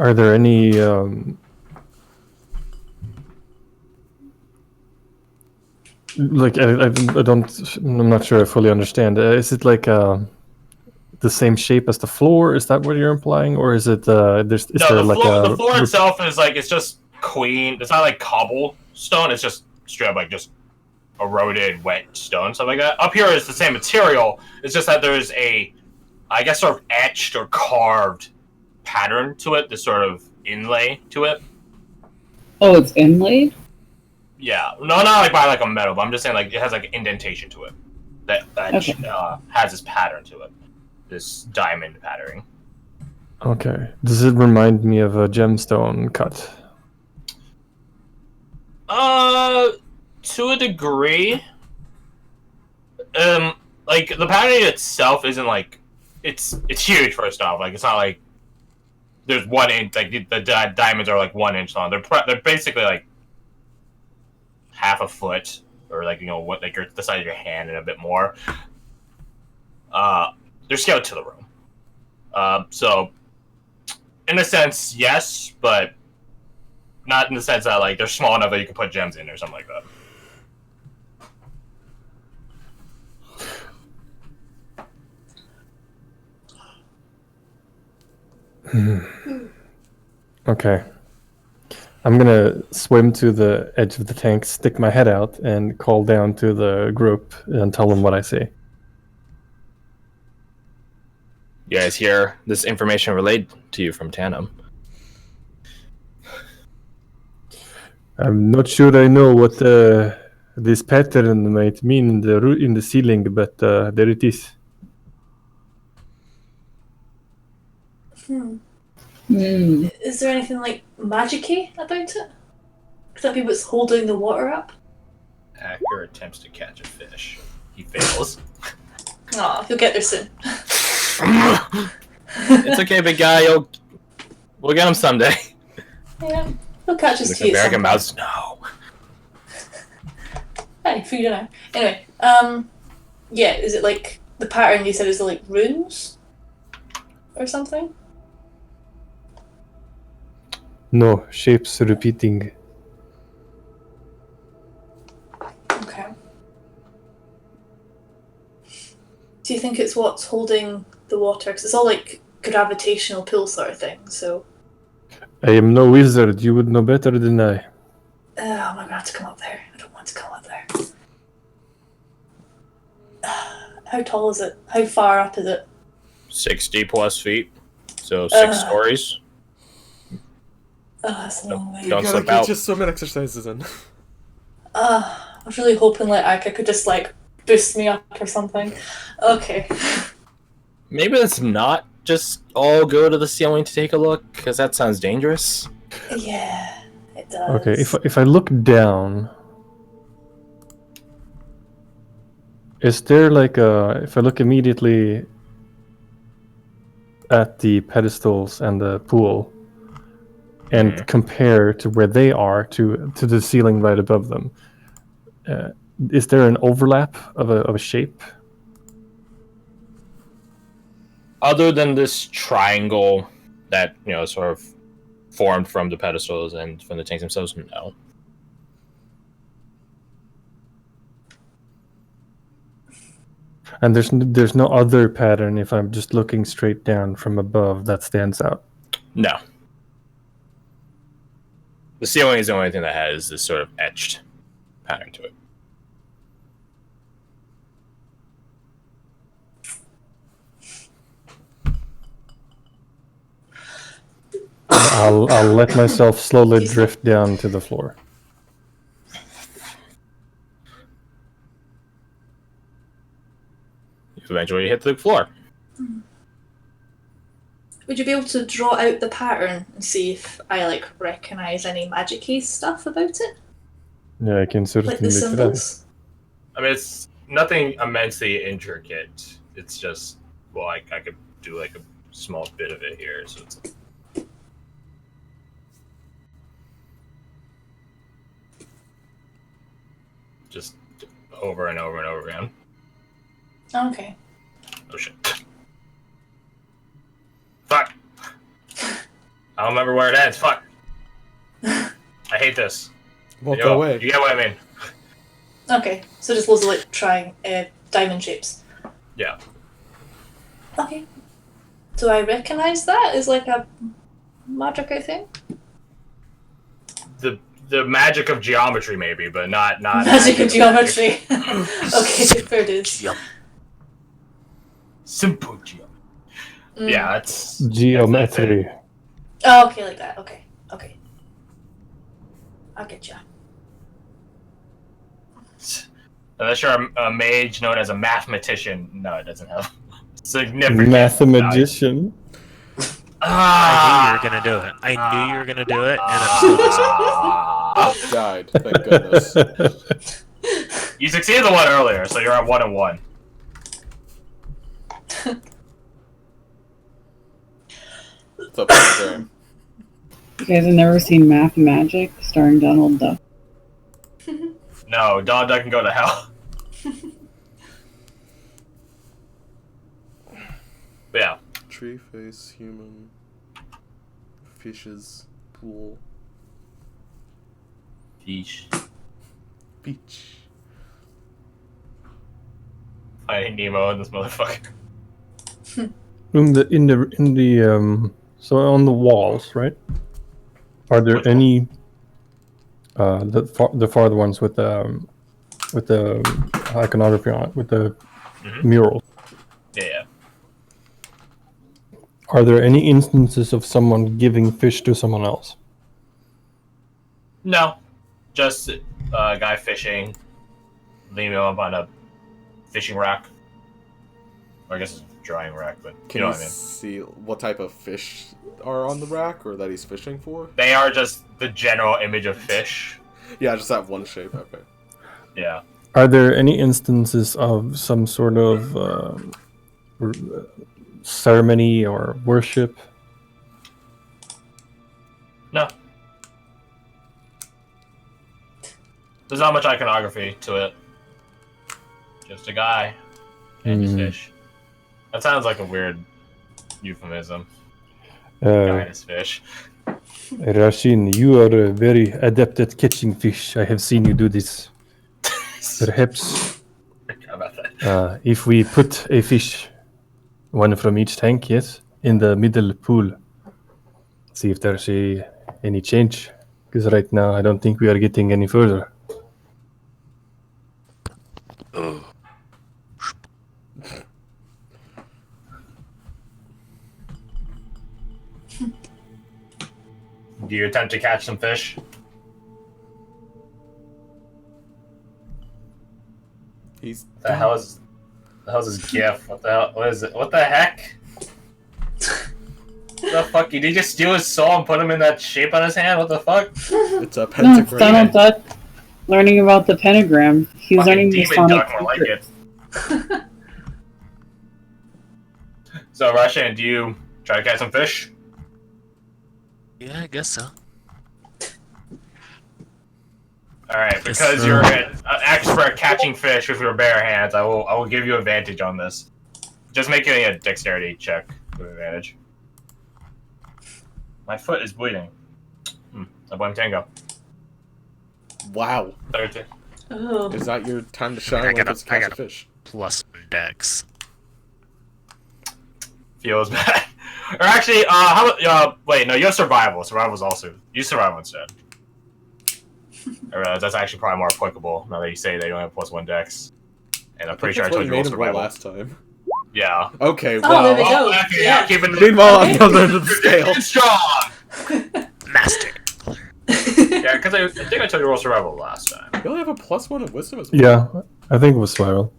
Are there any like I don't, I'm not sure I fully understand. Is it like the same shape as the floor? Is that what you're implying, or is it is No, there like the floor itself is like it's just clean. It's not like cobblestone. It's just straight up like just eroded wet stone, stuff like that. Up here is the same material. It's just that there's a, I guess, sort of etched or carved pattern to it. This sort of inlay to it. Oh, it's inlaid? Yeah, no, not like by like a metal, but I'm just saying like it has like indentation to it that Okay. has this pattern to it, this diamond patterning. Okay. Does it remind me of a gemstone cut? To a degree. Like the patterning itself isn't like it's huge. First off, like it's not like there's 1 inch. Like the diamonds are like 1 inch long. They're basically like half a foot, or like what, like the size of your hand and a bit more. They're scaled to the room. So in a sense, yes, but not in the sense that like they're small enough that you can put gems in or something like that. Okay. I'm gonna swim to the edge of the tank, stick my head out, and call down to the group and tell them what I see. You guys hear this information relayed to you from Tandem. I'm not sure I know what this pattern might mean in the ceiling, but there it is. Is there anything like magic-y about it? Could that be what's holding the water up? Hacker attempts to catch a fish. He fails. Aw, he'll get there soon. It's okay, big guy. We'll get him someday. Yeah, he'll catch his The teeth. American mouse. No. Hey, figure it out. Anyway, yeah, is it like the pattern you said is like runes or something? No, shapes repeating. Okay. Do you think it's what's holding the water? Because it's all like gravitational pull sort of thing, so... I am no wizard, you would know better than I. Oh, I'm not gonna have to come up there. I don't want to come up there. How tall is it? How far up is it? 60 plus feet. So 6 stories. Oh, that's a long way. Don't You slip gotta out. get your swimming exercises in. I was really hoping like Aka could just like boost me up or something. Okay. Maybe let's not just all go to the ceiling to take a look, because that sounds dangerous. Yeah, it does. Okay, if I look down, is there like if I look immediately at the pedestals and the pool and compare to where they are to the ceiling right above them, is there an overlap of a shape? Other than this triangle that, sort of formed from the pedestals and from the tanks themselves, no. And there's no other pattern if I'm just looking straight down from above that stands out? No. The ceiling is the only thing that has this sort of etched pattern to it. I'll let myself slowly drift down to the floor. Eventually you hit the floor. Would you be able to draw out the pattern and see if I like recognize any magic-y stuff about it? Yeah, I can certainly Like the try. symbols? I mean, it's nothing immensely intricate. It's just, well, I could do like a small bit of it here. So it's just over and over and over again. Okay. Oh shit. Fuck. I don't remember where it ends. Fuck. I hate this. Won't go away. You get what I mean? Okay, so just loads of like diamond shapes. Yeah. Okay. Do I recognize that as like a magic thing? The magic of geometry, maybe, but not Magic of geometry. Okay, fair dues. Simple geometry. Yeah, that's Geometry. Oh, okay, like that. Okay. I'll get you. Unless you're a mage known as a mathematician, no, it doesn't have significant Mathematician. I knew you were gonna do it. I knew you were gonna do it, and I'm still Died. Thank goodness. You succeeded the one earlier, so you're at 1 and 1. It's a pentagram. You guys have never seen Math Magic starring Donald Duck? No, Donald Duck can go to hell. But yeah. Tree face, human, fishes, pool, Fish. beach. Finding Nemo in this motherfucker. In the so on the walls, right? Are there Which one? any the farther ones with the iconography on it, with the murals? Yeah. Are there any instances of someone giving fish to someone else? No. Just a guy fishing, leaning up on a fishing rack. Or I guess it's a drying rack, but Can you know you what I mean. see what type of fish are on the rack or that he's fishing for? They are just the general image of fish. Yeah, just that one shape. Okay. Yeah. Are there any instances of some sort of ceremony or worship? No. There's not much iconography to it. Just a guy and his fish. That sounds like a weird euphemism. Guy and his fish. Rashin, you are very adept at catching fish. I have seen you do this. Perhaps How about that? if we put a fish, one from each tank, yes, in the middle pool, see if there's any change. Because right now, I don't think we are getting any further. Do you attempt to catch some fish? He's The hell's his gif? What the hell? What is it? What the heck? The fuck? Did he just steal his soul and put him in that shape on his hand? What the fuck? It's a No, it's pentagram. Donald Duck learning about the pentagram. He's Fucking learning the demon sonic duck, more like it. secrets. So, Russian, do you try to catch some fish? Yeah, I guess so. Alright, because you're an expert at catching fish with your bare hands, I will give you advantage on this. Just make it a dexterity check with advantage. My foot is bleeding. I blame Tango. Wow. 13. Oh. Is that your time to I shine when gotta- it's I catch a gotta- fish? Plus dex. Feels bad. Or actually, wait, no, you have survival. Survival's also. Use survival instead. I realize that's actually probably more applicable now that you say they only have +1 dex. And I'm pretty sure I That's what told you roll made him roll survival. last time. Yeah. Okay, Oh, there we well. go. Okay, Yeah. keep it Meanwhile, on the other end of the scale. strong! Master. Yeah, because I think I told you roll survival last time. You only have a +1 in wisdom as well. Yeah, I think it was spiral.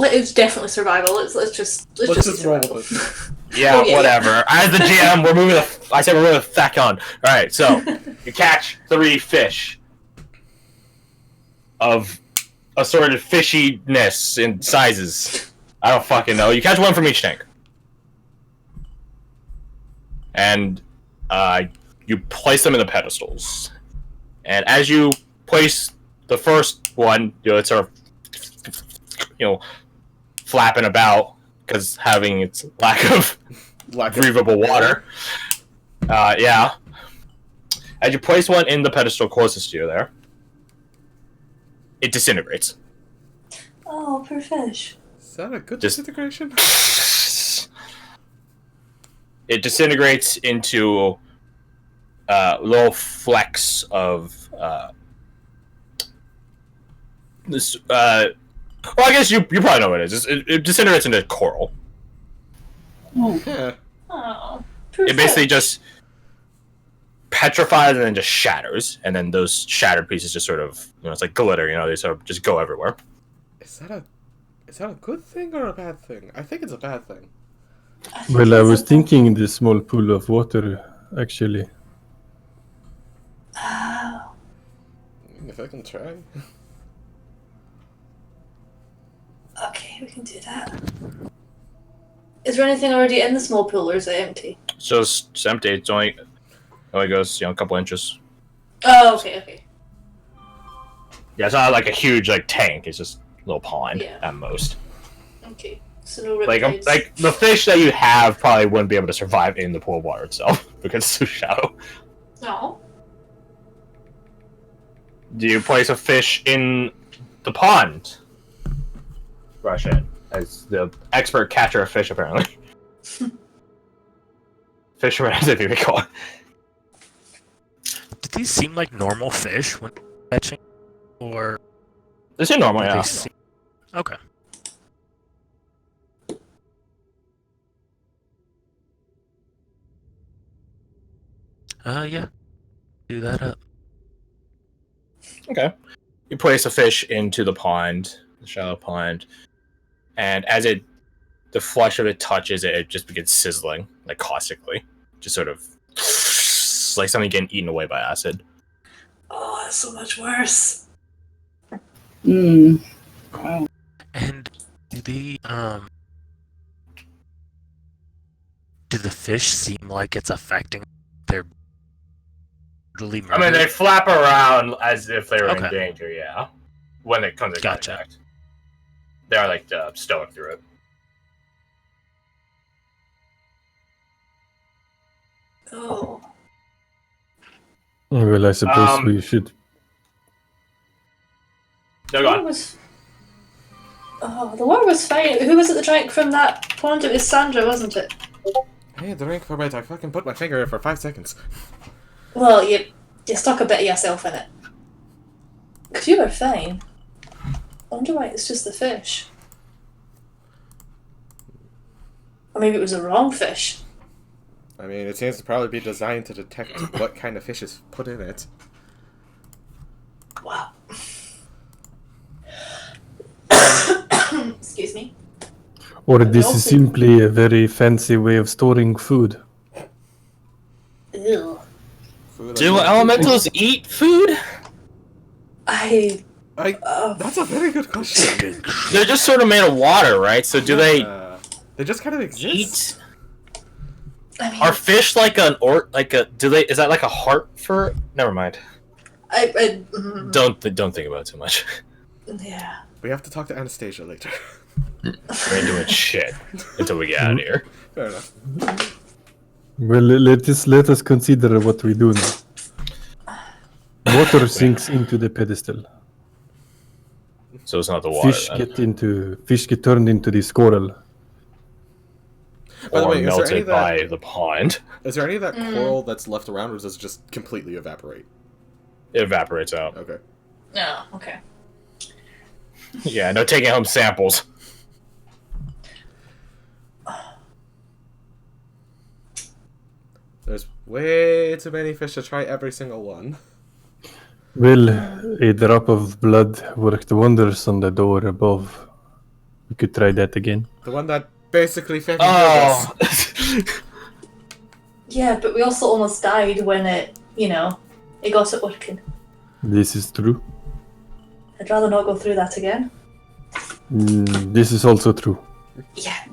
It's definitely survival. Let's just Let's do just roll survival. with it. Yeah, Oh, yeah, whatever. As the GM, we're moving I said we're moving the fact on. Alright, so you catch 3 fish of assorted fishiness in sizes. I don't fucking know. You catch 1 from each tank. And you place them in the pedestals. And as you place the first one, it's sort of, flapping about because having its lack of Lack of breathable water. Yeah. As you place one in the pedestal closest to you there, it disintegrates. Oh, poor fish. Is that a good Just- disintegration? It disintegrates into little flecks of this. Well, I guess you probably know what it is. It disintegrates into coral. Oh, Yeah. Oh, poor It basically fish. just petrifies and then just shatters, and then those shattered pieces just sort of, it's like glitter. They sort of just go everywhere. Is that a good thing or a bad thing? I think it's a bad thing. think Well, I it's was a- thinking the small pool of water, actually. Oh, If I can try. okay, we can do that. Is there anything already in the small pool, or is it empty? So it's empty. It only goes a couple inches. Oh, okay. Yeah, it's not like a huge tank. It's just a little pond Yeah. at most. Okay, so no Like riptides. the fish that you have probably wouldn't be able to survive in the pool of water itself because it's too shallow. No. Do you place a fish in the pond? Rush in as the expert catcher of fish, apparently. Fisherman, as if you recall. Did these seem like normal fish when catching, or This is normal, did yeah. they seem... Okay. Yeah. Do that up. Okay. You place a fish into the pond, the shallow pond, and as the flesh of it touches it, it just begins sizzling, caustically. Just sort of like something getting eaten away by acid. Oh, that's so much worse. Wow. And do the fish seem like it's affecting their brutally I mean, they flap around as if they were in Okay. danger, yeah. When it comes to Gotcha. contact. They're stoic through it. Oh. Well, I suppose we should. No, The go water on. was... Oh, the water was fine. Who was it that drank from that pond? It was Sandra, wasn't it? Hey, drink for it. I fucking put my finger in for 5 seconds. Well, you stuck a bit of yourself in it. Because you were fine. I wonder why it's just the fish. Or maybe it was the wrong fish. I mean, it seems to probably be designed to detect what kind of fish is put in it. Wow. Excuse me. Or this is simply a very fancy way of storing food. Ew. Food Do like- elementals eat food? That's a very good question. They're just sort of made of water, right? So do they They just kind of exist. eat? I mean, Are fish is that like a heart for? Never mind. Don't think about it too much. yeah. We have to talk to Anastasia later. We ain't doing shit until we get out of here. Fair enough. Well, let us consider what we do now. Water sinks into the pedestal. So it's not the water. Fish get turned into this coral. By the Or way, is there any melted of that- by the pond. Is there any of that coral that's left around, or does it just completely evaporate? It evaporates out. Okay. No, okay. Yeah, no taking home samples. There's way too many fish to try every single one. Well, a drop of blood worked wonders on the door above. We could try that again. The one that basically fucking killed us. Oh, Yeah, but we also almost died when it got it working. This is true. I'd rather not go through that again. This is also true. Yeah.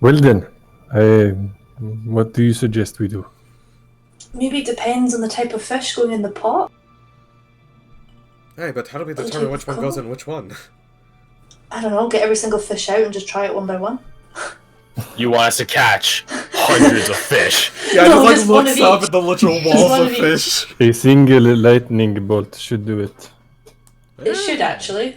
Well then, what do you suggest we do? Maybe it depends on the type of fish going in the pot. Hey, but how do we determine which one goes in which one? I don't know, get every single fish out and just try it one by one. you want us to catch hundreds of fish. Yeah, No, just just like one looks of up each. at the literal Just walls one of of each. fish. A single lightning bolt should do it. It should actually.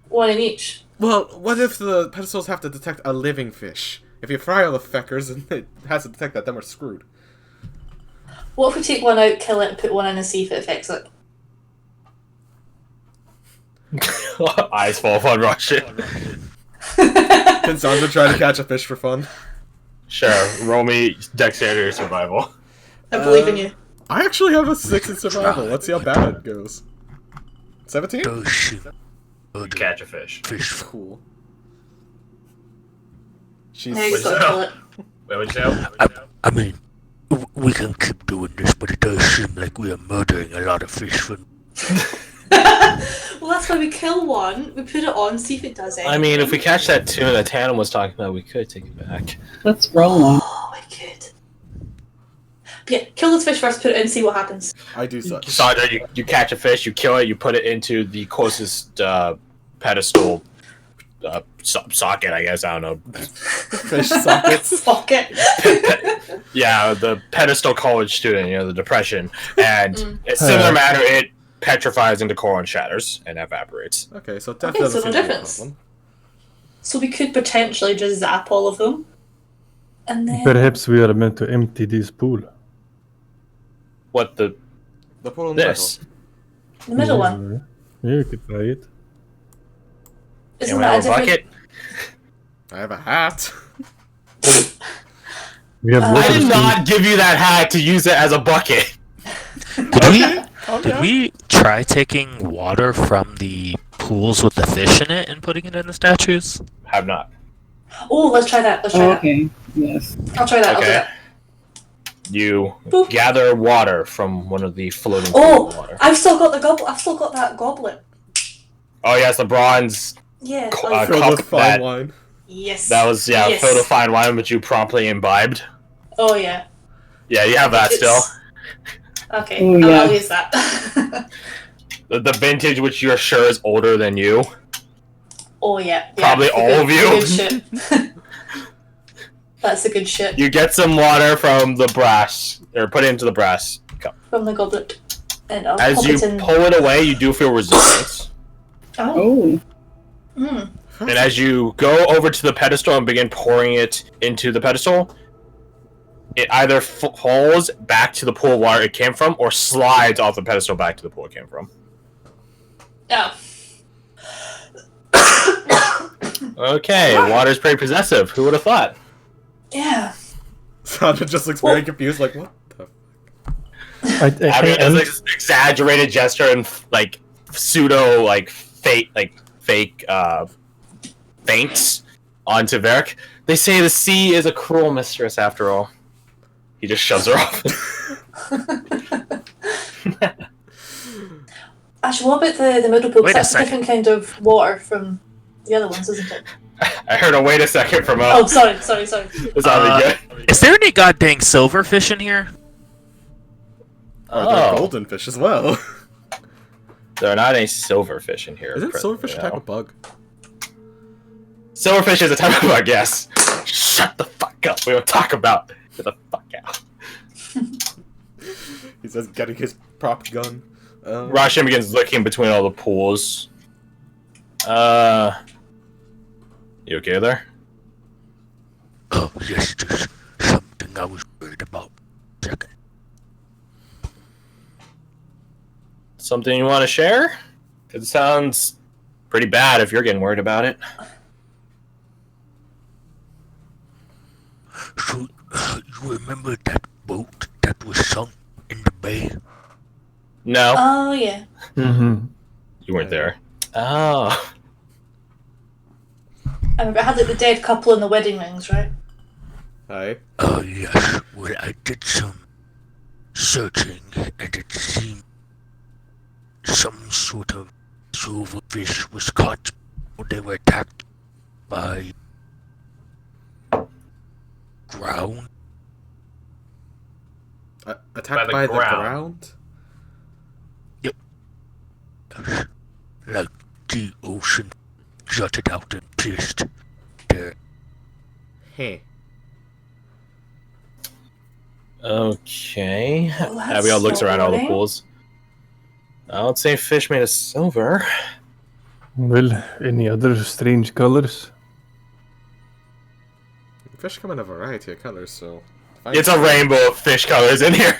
One in each. Well, what if the pedestals have to detect a living fish? If you fry all the feckers and it has to detect that, then we're screwed. What if we take one out, kill it, and put one in and see if it affects it? Eyes fall upon Russian. Can Sandra try to catch a fish for fun? Sure, roll me dexterity or survival. I believe in you. I actually have a 6 in survival. Let's see how bad it goes. 17? You catch a fish. Cool. She's... Now you What'd just you gotta say? kill it. Wait, what'd you say? I mean, we can keep doing this, but it does seem like we are murdering a lot of fish for. Well, that's why we kill one, we put it on, see if it does anything. I mean, if we catch that tuna that Tannen was talking about, we could take it back. Let's roll one. Oh, we could. But yeah, kill this fish first, put it in, see what happens. I do such. Sandra, you catch a fish, you kill it, you put it into the closest pedestal socket, I guess. I don't know. Fish sockets. Fuck it. Yeah, the pedestal college student, the depression. And in a similar manner, it petrifies into coral and shatters and evaporates. Okay, so death Okay, doesn't so no seem to be a difference. problem. So we could potentially just zap all of them. And then... Perhaps we are meant to empty this pool. What the... The pool in the This? the middle one. Yeah, you could try it. Isn't Anyone that a have a different... bucket? I have a hat. We have I water did to- not give you that hat to use it as a bucket. Did we try taking water from the pools with the fish in it and putting it in the statues? Have not. Oh, let's try that. Let's try Oh, that. okay. Yes. I'll try that. I'll do Okay. that. You Boop. gather water from one of the floating Oh, pools of water. I've still got the goblet. I've still got that goblet. Oh yes, the bronze. Yeah. Filled cup with fine that- wine. Yes. That was Yes. filled with fine wine, which you promptly imbibed. Oh yeah. Yeah, you have that still. It's- Okay. Oh, I'll yeah. use that. The vintage, which you're sure is older than you. Oh yeah. Probably the all good- of you. the Good shit. That's the good shit You get some water from the brass, or put it into the brass cup. from the goblet, and I'll As pop you it in. pull it away, you do feel resistance. Oh. Oh. Mm. And as you go over to the pedestal and begin pouring it into the pedestal, it either falls back to the pool of water it came from, or slides off the pedestal back to the pool it came from. Oh. Okay, water's pretty possessive. Who would have thought? Yeah. Sandra just looks very confused, like, what the... I I mean, and- it's like exaggerated gesture and like pseudo fake feints onto Varric. They say the sea is a cruel mistress after all. He just shoves her off. Actually, what about the middle pool? 'Cause Wait a that's a second. different kind of water from the other ones, isn't it? I heard a wait a second from Oh, sorry. It's not good. Is there any goddamn silverfish in here? Are there Oh. golden fish as well? There are not any silverfish in here. Isn't presently, silverfish a no. type of bug? Silverfish is a type of bug, yes. Shut the fuck up. We don't talk about it. Get the fuck out. He says, getting his prop gun. Roshan begins looking between all the pools. You okay there? Oh, yes, just something I was worried about. Second. Something you want to share? It sounds pretty bad if you're getting worried about it. So, you remember that boat that was sunk in the bay? No, Oh yeah. Mhm. you weren't there. Oh. I remember it had like the dead couple in the wedding rings, right? Hi. Oh, yes. Well, I did some searching, and it seemed some sort of silverfish was caught when they were attacked by ground. Attacked By by the the ground. ground? Like the ocean jutted out and pierced their... Hey. Okay. Well, that's Abigail looks around all the boring. pools. I would say fish made of silver. Well, any other strange colors? Fish come in a variety of colors, so... It's a rainbow of fish colors in here.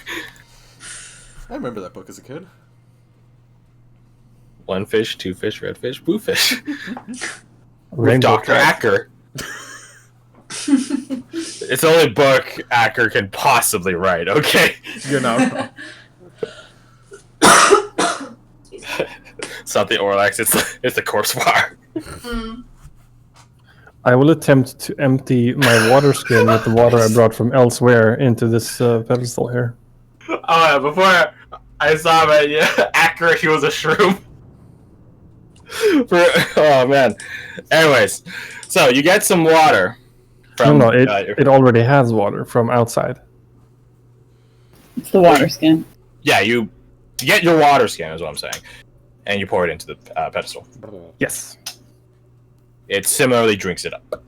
I remember that book as a kid. 1 fish, 2 fish, red fish, blue fish. With Rainbow Dr. trout. Acker. It's the only book Acker can possibly write, okay? You're not wrong. It's not the Orlax, it's the corpse bar. I will attempt to empty my water skin with the water I brought from elsewhere into this pedestal here. Oh, yeah, before I saw him, yeah, accurate, he was a shroom. Oh, man. Anyways, so you get some water. From, No, it already has water from outside. It's the water skin. Yeah, you get your water skin, is what I'm saying. And you pour it into the pedestal. Yes. It similarly drinks it up.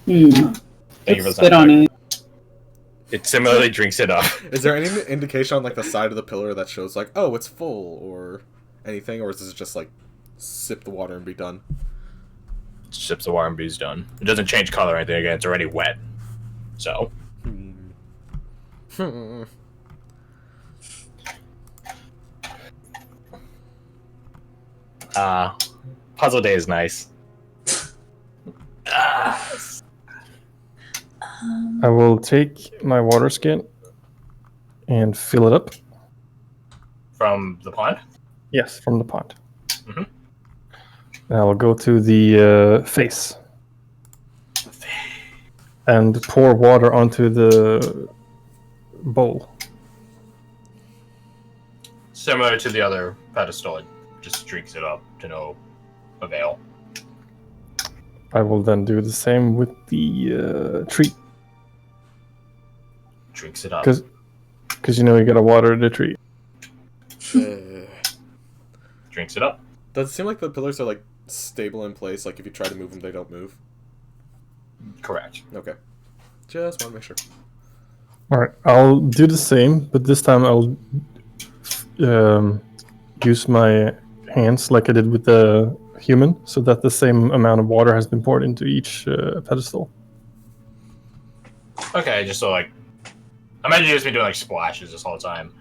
Hmm. Thank you for the Spit sound on effect. it. It similarly drinks it up. Is there any indication on like the side of the pillar that shows like, oh, it's full or anything, or is this just like sip the water and be done? Sips the water and be's done. It doesn't change color or anything again. It's already wet. So. Puzzle day is nice. I will take my water skin and fill it up. From the pond? Yes, from the pond. Mhm. And I will go to the face and pour water onto the bowl. Similar to the other pedestal, it just drinks it up to no avail. I will then do the same with the tree, Drinks it up. because you know you gotta water the tree. Drinks it up. Does it seem like the pillars are like stable in place? Like if you try to move them, they don't move. Correct. Okay, just want to make sure. All right, I'll do the same, but this time I'll use my hands like I did with the human, so that the same amount of water has been poured into each pedestal. Okay, just so like, I imagine you just been doing like splashes this whole time.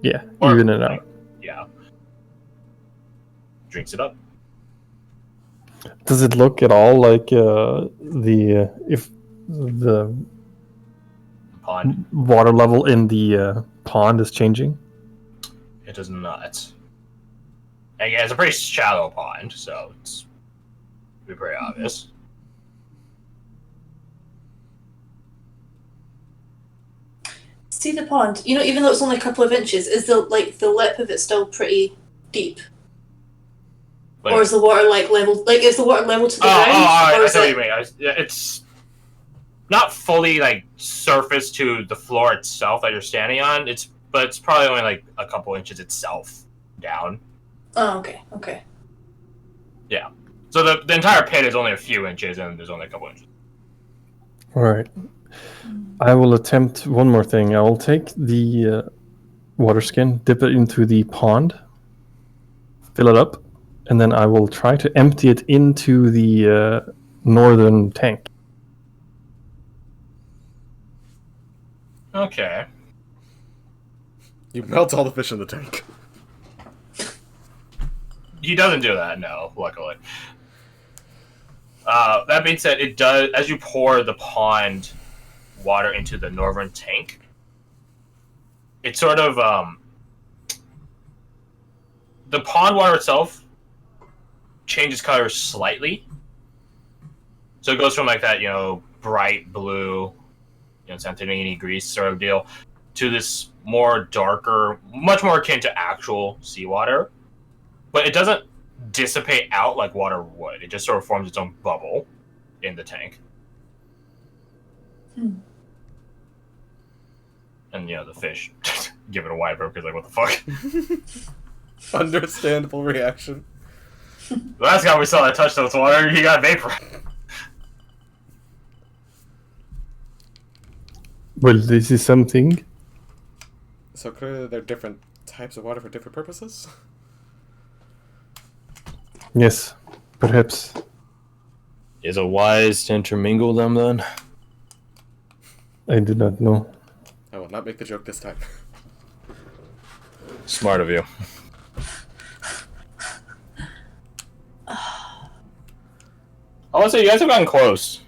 Yeah, Or, even it like, out. Yeah. Drinks it up. Does it look at all like if the Pond. water level in the pond is changing? It does not. And yeah, it's a pretty shallow pond, so it's be pretty obvious. See the pond. You know, even though it's only a couple of inches, is the lip of it still pretty deep, Like, or is the water level? Like, is the water level to the ground? I or is see what it- you mean. It's not fully like surface to the floor itself that you're standing on. But it's probably only like a couple inches itself down. Oh, okay, okay. So the entire pit is only a few inches, and there's only a couple inches. All right. I will attempt one more thing. I will take the water skin, dip it into the pond, fill it up, and then I will try to empty it into the northern tank. Okay. You melt all the fish in the tank. He doesn't do that, no, luckily. That being said, it does, as you pour the pond water into the northern tank, it sort of, the pond water itself changes color slightly. So it goes from like that, bright blue, Santorini grease sort of deal, to this more darker, much more akin to actual seawater. But it doesn't dissipate out like water would. It just sort of forms its own bubble in the tank. And, the fish give it a wide berth because, like, what the fuck? Understandable reaction. The last guy we saw that touched those water, he got vapor. Well, this is something. So clearly they're different types of water for different purposes? Yes, perhaps. Is it wise to intermingle them then? I do not know. I will not make the joke this time. Smart of you. I want to say you guys have gotten close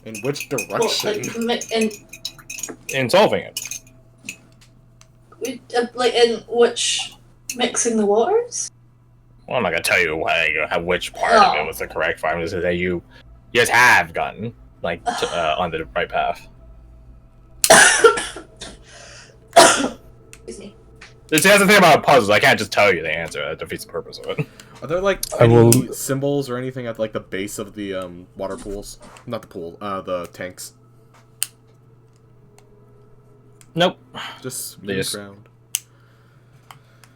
In which Well, direction? in solving it. like in which mixing the waters? Well, I'm not gonna tell you which part of it was the correct part. I'm just gonna say you guys have gotten on the right path. Excuse me. That's the thing about puzzles. I can't just tell you the answer. That defeats the purpose of it. Are there like I any will- symbols or anything at like the base of the water pools? Not the pool, the tanks. Nope. Just They smooth just- ground.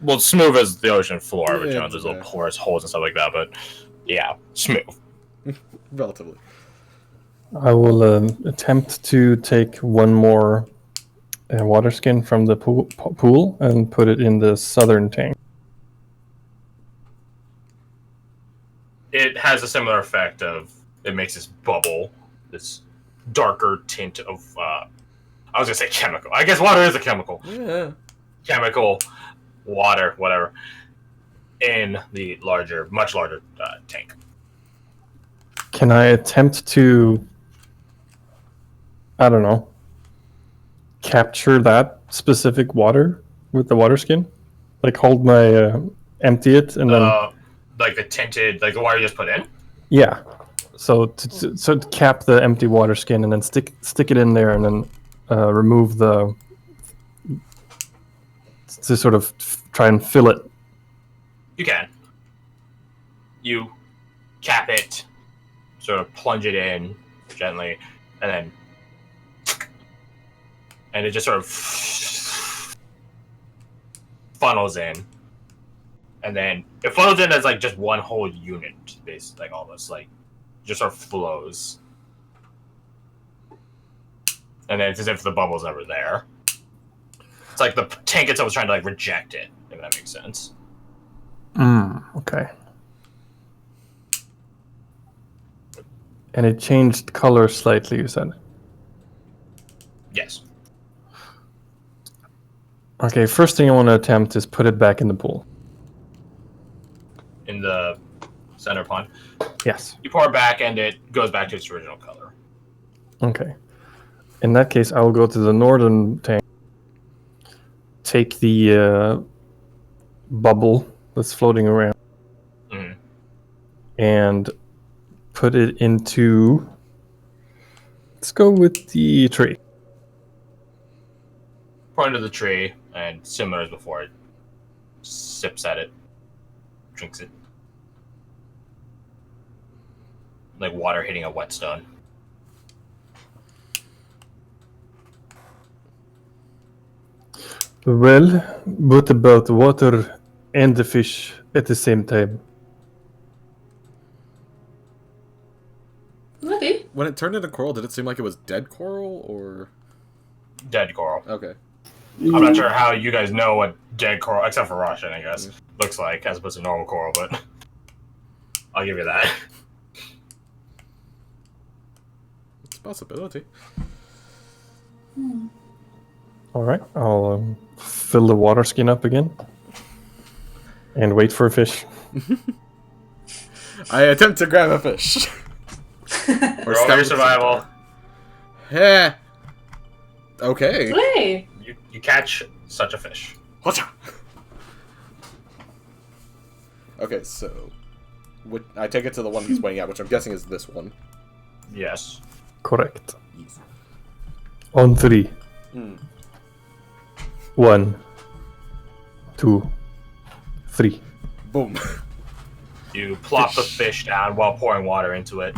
Well, smooth as the ocean floor, but Yeah, there's little yeah. porous holes and stuff like that. But yeah, smooth. Relatively. I will attempt to take one more water skin from the pool and put it in the southern tank. It has a similar effect of it makes this bubble, this darker tint of I was gonna say chemical. I guess water is a chemical. Yeah. Chemical, water, whatever, in the much larger tank. Can I attempt to, I don't know, capture that specific water with the water skin? Like hold my, empty it and then, Like the tinted, like the water you just put in. yeah. So to cap the empty water skin and then stick it in there and then remove to sort of try and fill it. You can. You cap it, sort of plunge it in gently, and it just sort of funnels in. And then it funnels in as like just one whole unit, basically, like almost like just sort of flows. And then it's as if the bubble's never there. It's like the tank itself was trying to like reject it, if that makes sense. Okay. And it changed color slightly, you said? Yes. Okay, first thing I want to attempt is put it back in the pool. In the center pond. Yes. You pour it back and it goes back to its original color. Okay. In that case, I will go to the northern tank, take the bubble that's floating around, Mhm. and put it into. Let's go with the tree. Pour into the tree, and similar as before, it sips at it, drinks it. Like water hitting a whetstone. Well, what about water and the fish at the same time? Maybe. When it turned into coral, did it seem like it was dead coral or? Dead coral. Okay. I'm not sure how you guys know what dead coral, except for Russian, I guess, looks like as opposed to normal coral, but I'll give you that. It's a possibility. All right, I'll fill the water skin up again and wait for a fish. I attempt to grab a fish. Or Roll your survival. Yeah. Okay. Hey. You catch such a fish. Whatcha? Okay, so I take it to the one he's weighing out, which I'm guessing is this one. Yes. Correct. Easy. On 3. Hmm. 1, 2, 3. Boom. You plop the fish down while pouring water into it.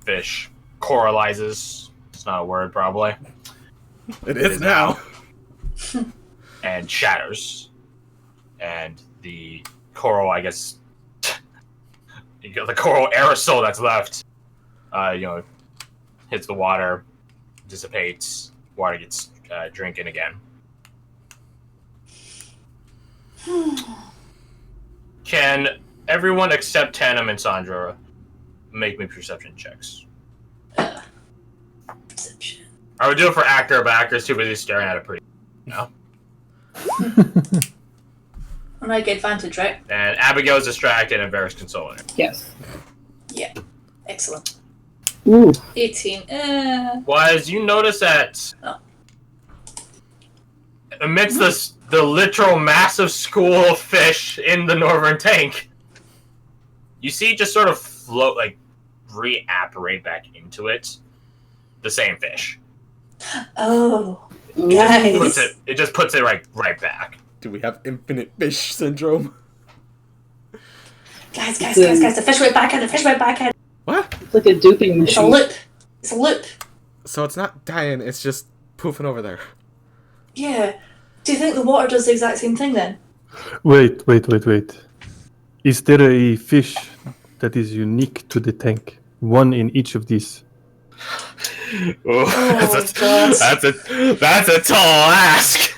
Fish coralizes. It's not a word, probably. It is now. And shatters. And the coral, I guess, the coral aerosol that's left, hits the water, dissipates. Water gets drinking again. Can everyone except Tanem and Sandra make me perception checks? Perception. I would do it for Actor, but Actor's too busy staring at it pretty. No. And I get advantage, right? And Abigail's distracted and Varys consoling her. Yes. Yeah. Excellent. Ooh. 18. Was you notice that Oh. amidst the literal massive school of fish in the northern tank, you see just sort of float, like, reapparate back into it, the same fish. Oh. Puts Guys. it just puts it right back. Do we have infinite fish syndrome? Guys, the fish went back in, the fish went back in. What? It's like a duping It's a machine. loop. It's a loop. So it's not dying, it's just poofing over there. Yeah. Do you think the water does the exact same thing then? Wait. Is there a fish that is unique to the tank? One in each of these. That's a tall ask.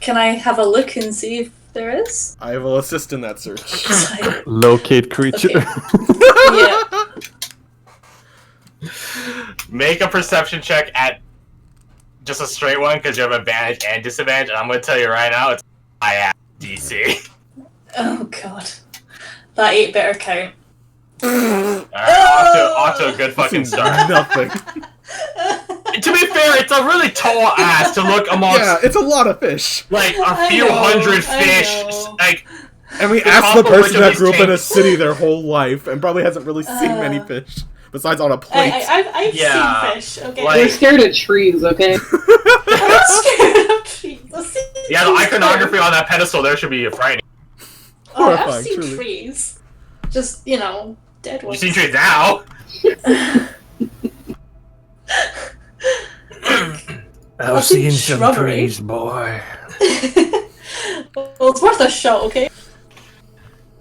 Can I have a look and see if there is? I will assist in that search. It's like, Locate creature. yeah. Make a perception check at just a straight one because you have advantage and disadvantage. And I'm going to tell you right now, it's high DC. Oh god. That 8 better count. Alright, off to a good fucking start. Nothing. To be fair, it's a really tall ass to look amongst Yeah, it's a lot of fish. like a I few know, hundred I fish. know. Like, And we The asked the combo which person of that these grew up in a tanks- city their whole life and probably hasn't really seen many fish. Besides on a plate. I've Yeah, seen fish, okay? like- We're scared of trees, okay? I'm scared of trees. I've seen yeah, the trees iconography on that pedestal there should be frightening. Oh, I've Horrifying, seen truly. trees. Just, you know, dead You've ones. seen trees now. I've seen some trees, boy. Well, it's worth a shot, okay?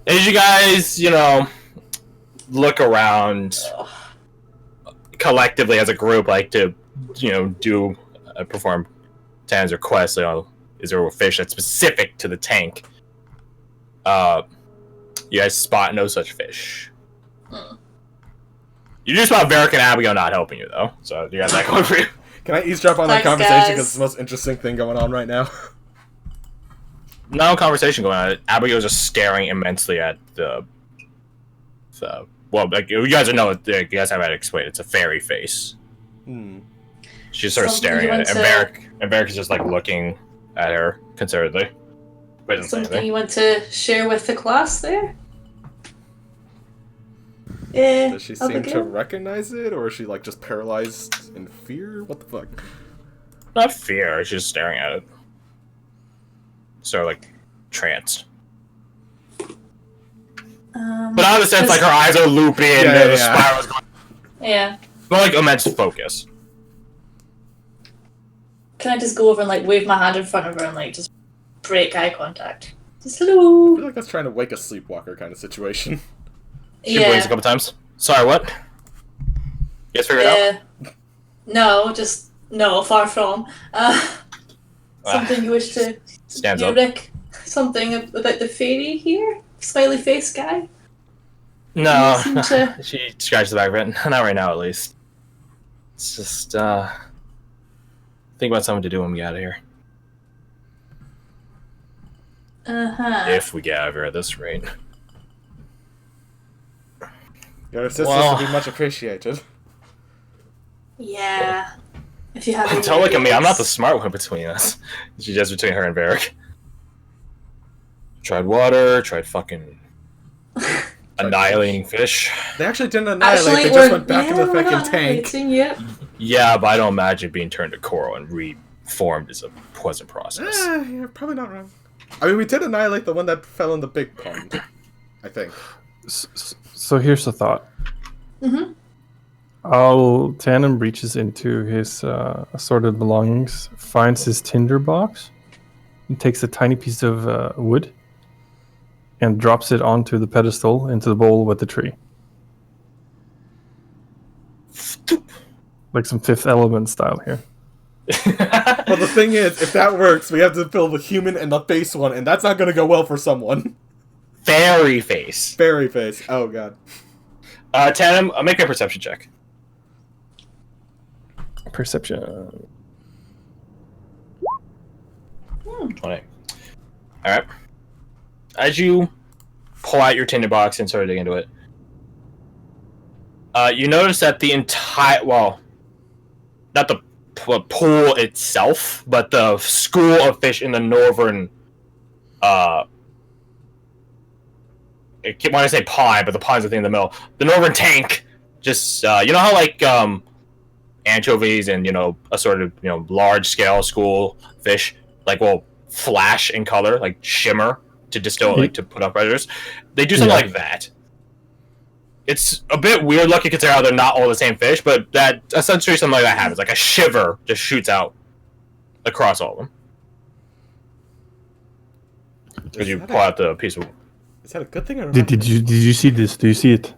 As you guys, look around collectively as a group, like to, do perform Tan's request. Is there a fish that's specific to the tank? You guys spot no such fish. You do spot Varric and Abigail not helping you though, so you got that going for you. Can I eavesdrop on that Thanks, conversation guys. because it's the most interesting thing going on right now? No conversation going on. Abigail's just staring immensely at the well, like you guys know, you guys have had to explain. It's a fairy face. She's sort of Something staring you at it, want and Varric is just like looking at her concernedly. But doesn't say Something anything. you want to share with the class there? Yeah. Does she seem to Abigail? recognize it, or is she like just paralyzed in fear? What the fuck? Not fear. She's just staring at it. Sort of like tranced. But not in the sense like her eyes are looping and the spiral's going. Yeah. More like immense focus. Can I just go over and like wave my hand in front of her and like just break eye contact? Just I hello. feel like that's trying to wake a sleepwalker kind of situation. She blinks a couple times. Sorry, what? You guys figured it out? No, just no, far from. Something you wish to Stands you, up. Rick? Something about the fairy here? Smiley face guy? No, You seem to- she scratched the back of it. Not right now, at least. It's just think about something to do when we get out of here. Uh-huh. If we get out of here at this rate. Your assistance Well- would be much appreciated. Yeah. If you have any Don't look at me. I'm not the ideas. smart one between us. She's just between her and Varric. Tried water. Tried fucking annihilating fish. They actually didn't annihilate, Actually, they we're, just went back in the we're fucking not tank. annihilating, Yep. Yeah, but I don't imagine being turned to coral and reformed is a pleasant process. You're probably not wrong. I mean, we did annihilate the one that fell in the big pond, I think. So here's the thought. Mm-hmm. Tannen reaches into his assorted belongings, finds his tinder box, and takes a tiny piece of wood and drops it onto the pedestal into the bowl with the tree. Like some Fifth Element style here. Well, the thing is, if that works, we have to fill the human and the face one, and that's not going to go well for someone. Fairy face. Fairy face. Oh, God. Tatum, make a perception check. Perception. 20. Alright. As you pull out your tinderbox and start digging into it, you notice that the entire, well, not the pool itself, but the school of fish in the northern, when I say pond, but the pond's the thing in the middle, the northern tank, just, you know how, like, anchovies and, you know, a sort of, you know, large-scale school fish, like, will flash in color, like, shimmer, to distill, like, to put up predators. They do something like that. It's a bit weird looking considering how they're not all the same fish, but that essentially something like that happens. Like a shiver just shoots out across all of them. Because you pull out the piece of... Is that a good thing or not? Did you see this? Do you see it?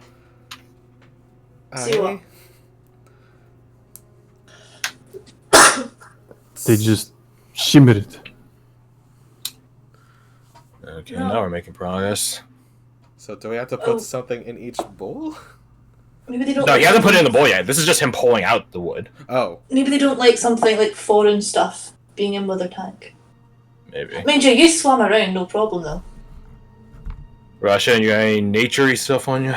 See what? They just shimmered. Okay, now we're making progress. So do we have to put something in each bowl? Maybe they don't. No, like he hasn't put it in the something- bowl yet. This is just him pulling out the wood. Oh. Maybe they don't like something like foreign stuff being in with their tank. Maybe. Mind you, you swam around, no problem though. Russia, you got any nature-y stuff on you?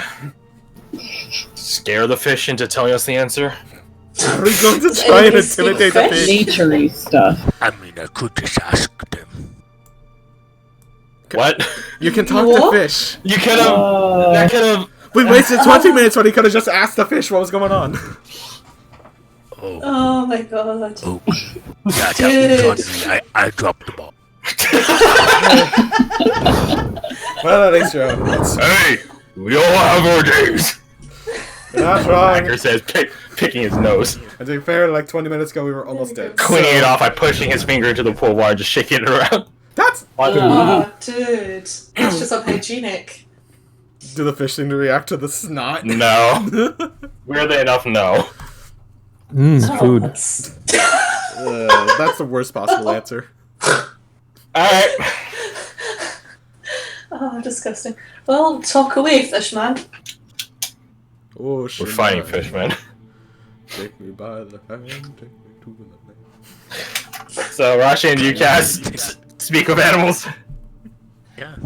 Scare the fish into telling us the answer? Are we going to try and intimidate the fish? Nature-y stuff. I mean, I could just ask them. What? You can talk What? to fish. You could have... that could have... We wasted 20 minutes when he could have just asked the fish what was going on. Oh, Oh my god. oh. That happened on me. I dropped the ball. Well, at least you're on it. Hey! We all have our days! You're not wrong. Hacker says, picking his nose. And to be fair, like 20 minutes ago, we were almost dead. Cleaning it off by pushing his finger into the pool of water, just shaking it around. That's... Oh, dude. That's just unhygienic. Do the fish seem to react to the snot? No. Weirdly enough, no. Food. That's the worst possible answer. Alright. Oh, disgusting. Well, talk away, fishman. Oh, We're fighting fishmen. Take me by the hand, take me to the land. So, Rashin, you cast Speak with Animals. Yeah.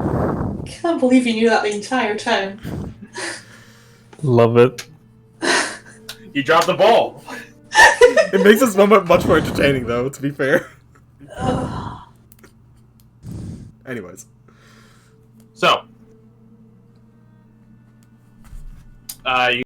Can't believe you knew that the entire time. Love it. You dropped the ball. It makes this moment much more entertaining, though, to be fair. Anyways. So, you